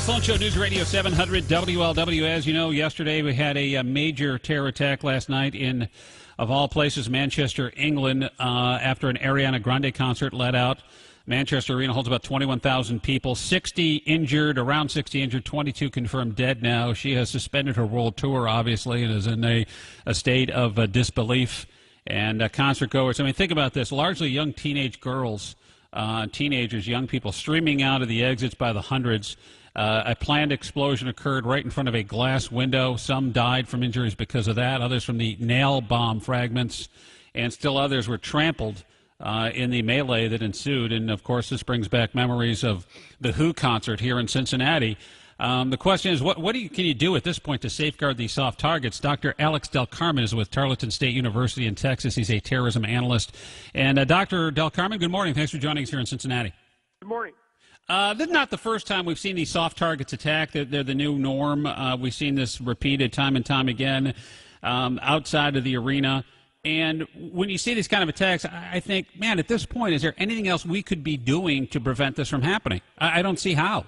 Pat Sloan Show, News Radio 700 WLW. As you know, yesterday we had a major terror attack last night in, of all places, Manchester, England, after an Ariana Grande concert let out. Manchester Arena holds about 21,000 people, 60 injured, around 60 injured, 22 confirmed dead now. She has suspended her world tour, obviously, and is in a state of disbelief. And concert goers, I mean, think about this, largely young teenage girls, teenagers, young people streaming out of the exits by the hundreds. A planned explosion occurred right in front of a glass window. Some died from injuries because of that, others from the nail bomb fragments, and still others were trampled in the melee that ensued. And, of course, this brings back memories of the Who concert here in Cincinnati. The question is, what can you do at this point to safeguard these soft targets? Dr. Alex Del Carmen is with Tarleton State University in Texas. He's a terrorism analyst. And Dr. Del Carmen, good morning. Thanks for joining us here in Cincinnati. Good morning. This is not the first time we've seen these soft targets attacked. They're the new norm. We've seen this repeated time and time again outside of the arena. And when you see these kind of attacks, I think, man, at this point, is there anything else we could be doing to prevent this from happening? I don't see how.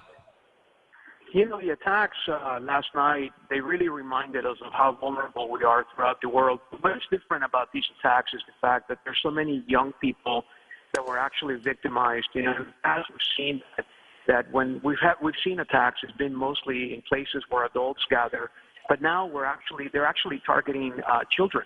You know, the attacks last night, they really reminded us of how vulnerable we are throughout the world. What's different about these attacks is the fact that there's so many young people that were actually victimized. You know, as we've seen that when we've seen attacks, it's been mostly in places where adults gather, but now they're actually targeting children.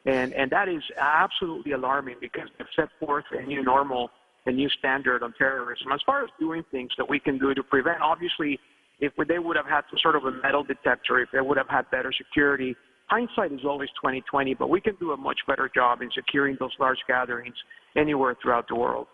And that is absolutely alarming because they've set forth a new normal, a new standard on terrorism. As far as doing things that we can do to prevent, obviously, if they would have had some sort of a metal detector, if they would have had better security, hindsight is always 20/20, but we can do a much better job in securing those large gatherings anywhere throughout the world.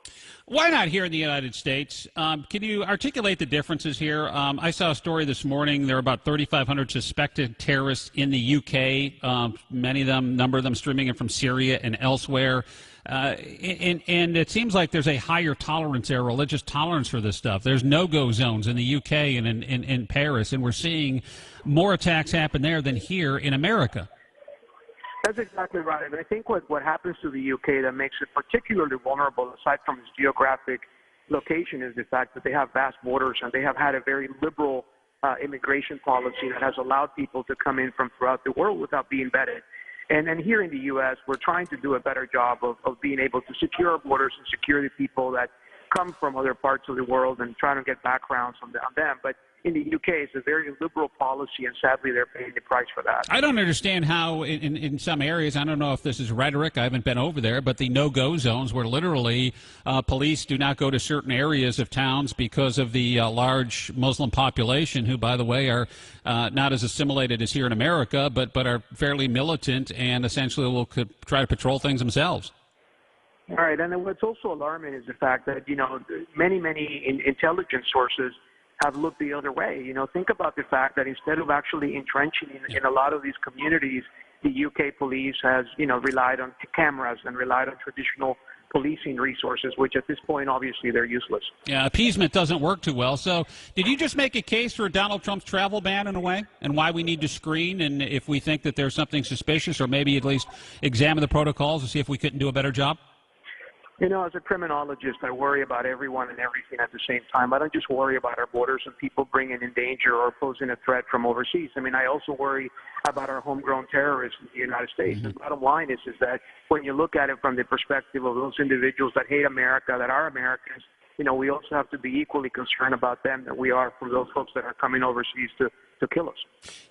Why not here in the United States? Can you articulate the differences here? I saw a story this morning. There are about 3,500 suspected terrorists in the UK, many of them, number of them streaming in from Syria and elsewhere. And it seems like there's a higher tolerance there, religious tolerance for this stuff. There's no-go zones in the UK and in Paris, and we're seeing more attacks happen there than here in America. That's exactly right. And I think what happens to the UK that makes it particularly vulnerable, aside from its geographic location, is the fact that they have vast borders and they have had a very liberal immigration policy that has allowed people to come in from throughout the world without being vetted. And here in the U.S., we're trying to do a better job of being able to secure our borders and secure the people that come from other parts of the world and trying to get backgrounds on them. But in the UK, it's a very liberal policy, and sadly, they're paying the price for that. I don't understand how in some areas, I don't know if this is rhetoric, I haven't been over there, but the no-go zones where literally police do not go to certain areas of towns because of the large Muslim population, who, by the way, are not as assimilated as here in America, but are fairly militant and essentially will try to patrol things themselves. All right, and then what's also alarming is the fact that, you know, many intelligence sources have looked the other way. You know, think about the fact that instead of actually entrenching in a lot of these communities, the UK police has, you know, relied on cameras and relied on traditional policing resources, which at this point, obviously, they're useless. Yeah, appeasement doesn't work too well. So did you just make a case for Donald Trump's travel ban in a way, and why we need to screen, and if we think that there's something suspicious, or maybe at least examine the protocols to see if we couldn't do a better job? You know, as a criminologist, I worry about everyone and everything at the same time. I don't just worry about our borders and people bringing in danger or posing a threat from overseas. I mean, I also worry about our homegrown terrorists in the United States. The bottom line is that when you look at it from the perspective of those individuals that hate America, that are Americans, you know, we also have to be equally concerned about them that we are from those folks that are coming overseas to kill us.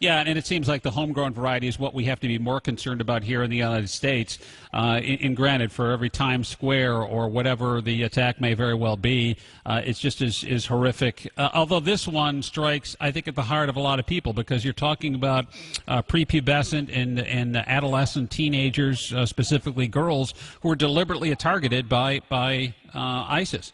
Yeah, and it seems like the homegrown variety is what we have to be more concerned about here in the United States. And granted, for every Times Square or whatever the attack may very well be, it's just as horrific. Although this one strikes, I think, at the heart of a lot of people, because you're talking about prepubescent and adolescent teenagers, specifically girls, who are deliberately targeted by ISIS.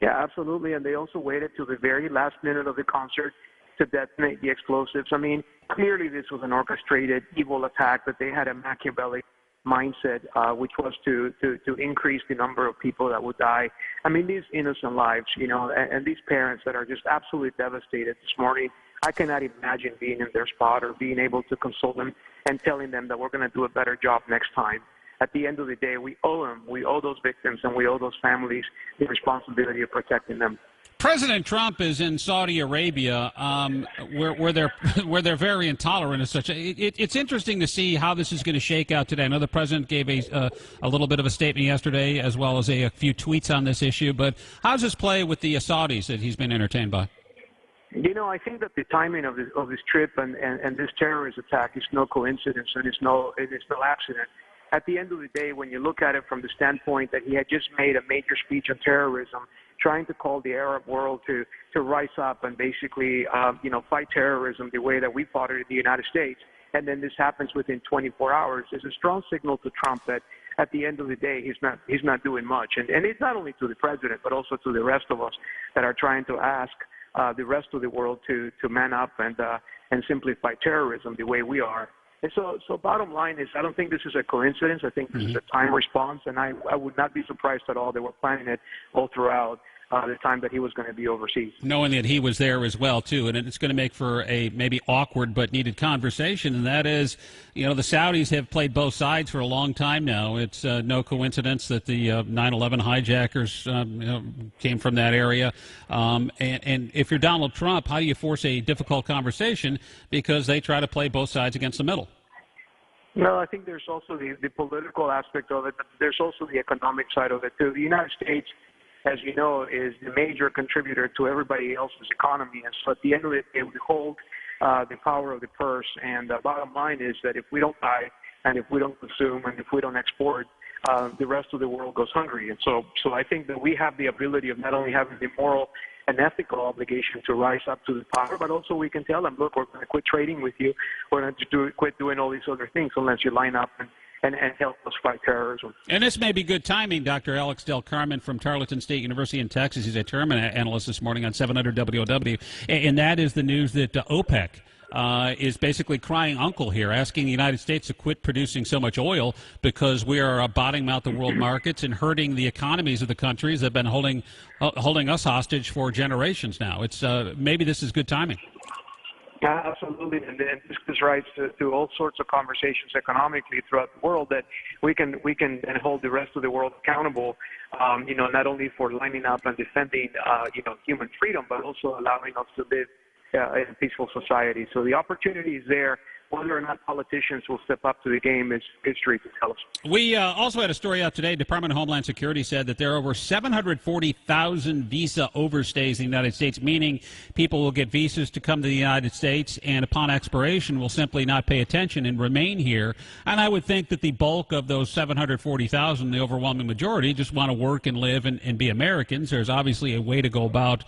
Yeah, absolutely. And they also waited till the very last minute of the concert to detonate the explosives. I mean, clearly this was an orchestrated evil attack, that they had a Machiavellian mindset, which was to increase the number of people that would die. I mean, these innocent lives, you know, and these parents that are just absolutely devastated this morning. I cannot imagine being in their spot or being able to console them and telling them that we're going to do a better job next time. At the end of the day, we owe them. We owe those victims and we owe those families the responsibility of protecting them. President Trump is in Saudi Arabia, where they're where they're very intolerant as such. It's interesting to see how this is going to shake out today. I know the president gave a little bit of a statement yesterday, as well as a few tweets on this issue. But how does this play with the Saudis that he's been entertained by? You know, I think that the timing of this trip and this terrorist attack is no coincidence, and it's no accident. At the end of the day, when you look at it from the standpoint that he had just made a major speech on terrorism, trying to call the Arab world to rise up and basically, fight terrorism the way that we fought it in the United States, and then this happens within 24 hours, is a strong signal to Trump that at the end of the day, he's not doing much. And it's not only to the president, but also to the rest of us that are trying to ask the rest of the world to man up and simply fight terrorism the way we are. And so bottom line is, I don't think this is a coincidence. I think this is a time response, and I would not be surprised at all. They were planning it all throughout the time that he was going to be overseas. Knowing that he was there as well, too, and it's going to make for a maybe awkward but needed conversation, and that is, the Saudis have played both sides for a long time now. It's no coincidence that the 9/11 hijackers came from that area. And if you're Donald Trump, how do you force a difficult conversation because they try to play both sides against the middle? No, I think there's also the political aspect of it, but there's also the economic side of it, too. The United States, as you know, is the major contributor to everybody else's economy. And so at the end of the day, we hold the power of the purse. And the bottom line is that if we don't buy and if we don't consume and if we don't export, the rest of the world goes hungry. And so I think that we have the ability of not only having the moral and ethical obligation to rise up to the power, but also we can tell them, look, we're going to quit trading with you. We're going to quit doing all these other things unless you line up and help us fight terrorism. And this may be good timing. Dr. Alex Del Carmen from Tarleton State University in Texas. He's a term analyst this morning on 700 WOW. And that is the news that OPEC is basically crying uncle here, asking the United States to quit producing so much oil because we are bottoming out the world markets and hurting the economies of the countries that have been holding us hostage for generations now. It's maybe this is good timing. Absolutely, and this gives rise to all sorts of conversations economically throughout the world that we can then hold the rest of the world accountable, not only for lining up and defending, human freedom, but also allowing us to live in a peaceful society. So the opportunity is there. Whether or not politicians will step up to the game is history to tell us. We also had a story out today. Department of Homeland Security said that there are over 740,000 visa overstays in the United States, meaning people will get visas to come to the United States and upon expiration will simply not pay attention and remain here. And I would think that the bulk of those 740,000, the overwhelming majority, just want to work and live and be Americans. There's obviously a way to go about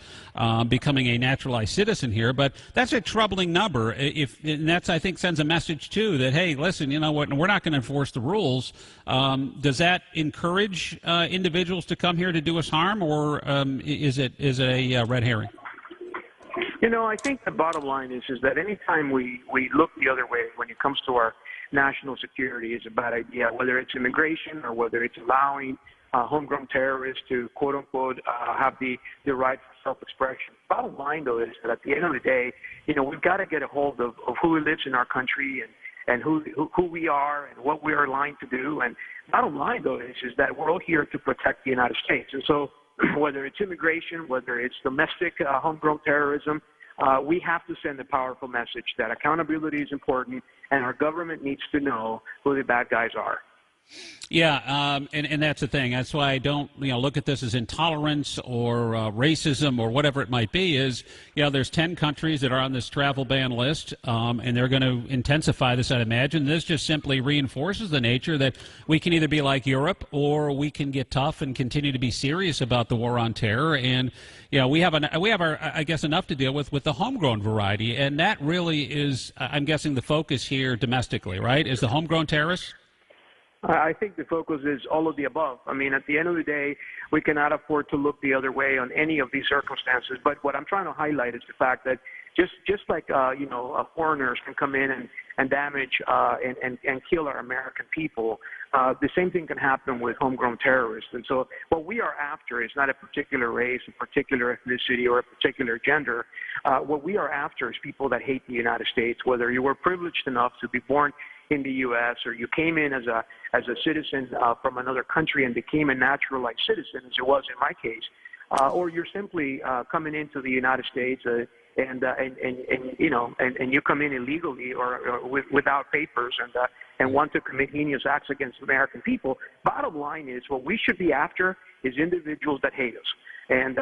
becoming a naturalized citizen here, but that's a troubling number. And that's, I think, sends a message too that, hey, listen, you know what, we're not going to enforce the rules. Does that encourage individuals to come here to do us harm, or is it a red herring? I think the bottom line is that anytime we look the other way when it comes to our national security is a bad idea, whether it's immigration or whether it's allowing homegrown terrorists to, quote unquote, have the right for self-expression. Bottom line, though, is that at the end of the day, we've got to get a hold of who lives in our country and who we are and what we are aligned to do. And bottom line, though, is that we're all here to protect the United States. And so whether it's immigration, whether it's domestic homegrown terrorism, we have to send a powerful message that accountability is important and our government needs to know who the bad guys are. Yeah, and that's the thing. That's why I don't, look at this as intolerance or racism or whatever it might be. Is there's 10 countries that are on this travel ban list, and they're going to intensify this. I'd imagine this just simply reinforces the nature that we can either be like Europe or we can get tough and continue to be serious about the war on terror. And we have our, I guess, enough to deal with the homegrown variety, and that really is, I'm guessing, the focus here domestically, right? Is the homegrown terrorists? I think the focus is all of the above. I mean, at the end of the day, we cannot afford to look the other way on any of these circumstances. But what I'm trying to highlight is the fact that just like foreigners can come in and damage and kill our American people, the same thing can happen with homegrown terrorists. And so what we are after is not a particular race, a particular ethnicity, or a particular gender. What we are after is people that hate the United States, whether you were privileged enough to be born in the U.S. or you came in as a citizen from another country and became a naturalized citizen, as it was in my case. or you're simply coming into the United States and you come in illegally or without papers and want to commit heinous acts against American people. Bottom line is, what we should be after is individuals that hate us. And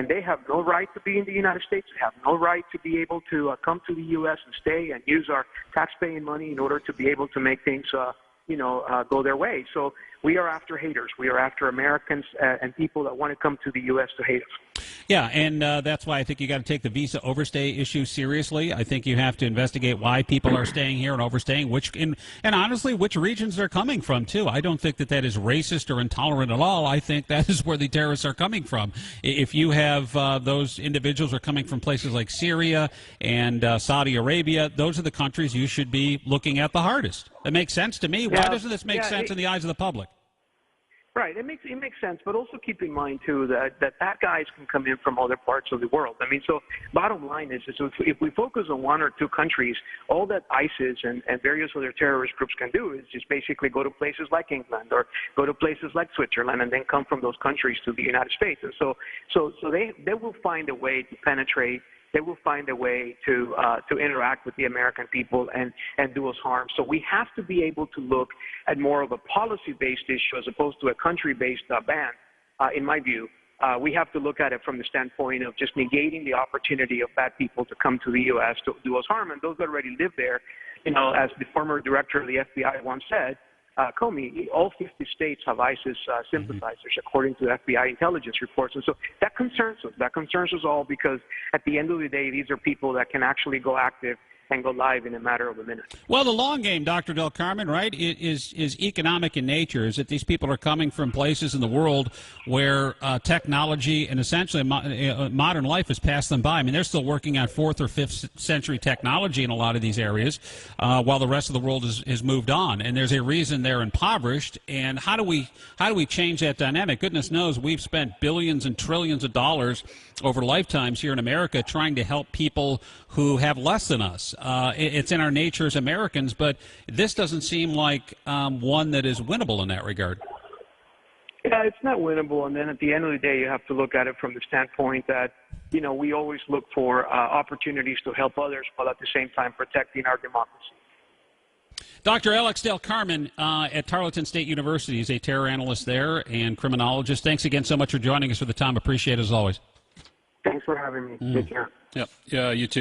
they have no right to be in the United States. They have no right to be able to come to the U.S. and stay and use our tax-paying money in order to be able to make things, go their way. So we are after haters. We are after Americans and people that want to come to the U.S. to hate us. Yeah, and that's why I think you got to take the visa overstay issue seriously. I think you have to investigate why people are staying here and overstaying, and honestly, which regions they're coming from, too. I don't think that is racist or intolerant at all. I think that is where the terrorists are coming from. If you have those individuals are coming from places like Syria and Saudi Arabia, those are the countries you should be looking at the hardest. That makes sense to me. Why doesn't this make sense in the eyes of the public? Right, it makes sense, but also keep in mind too that guys can come in from other parts of the world. I mean, so bottom line is if we focus on one or two countries, all that ISIS and various other terrorist groups can do is just basically go to places like England or go to places like Switzerland and then come from those countries to the United States. And so they will find a way to penetrate. They will find a way to interact with the American people and do us harm. So we have to be able to look at more of a policy-based issue as opposed to a country-based ban, in my view. We have to look at it from the standpoint of just negating the opportunity of bad people to come to the U.S. to do us harm. And those that already live there, as the former director of the FBI once said, Comey, all 50 states have ISIS sympathizers, according to FBI intelligence reports. And so that concerns us. That concerns us all because at the end of the day, these are people that can actually go active and go live in a matter of a minute. Well, the long game, Dr. Del Carmen, right, is economic in nature, is that these people are coming from places in the world where technology and essentially modern life has passed them by. I mean, they're still working on 4th or 5th century technology in a lot of these areas while the rest of the world has moved on. And there's a reason they're impoverished. And how do we change that dynamic? Goodness knows we've spent billions and trillions of dollars over lifetimes here in America trying to help people who have less than us. It's in our nature as Americans, but this doesn't seem like one that is winnable in that regard. Yeah, it's not winnable. And then at the end of the day, you have to look at it from the standpoint that, we always look for opportunities to help others while at the same time protecting our democracy. Dr. Alex Del Carmen at Tarleton State University is a terror analyst there and criminologist. Thanks again so much for joining us for the time. Appreciate it as always. Thanks for having me. Take care. Yep. Yeah, you too.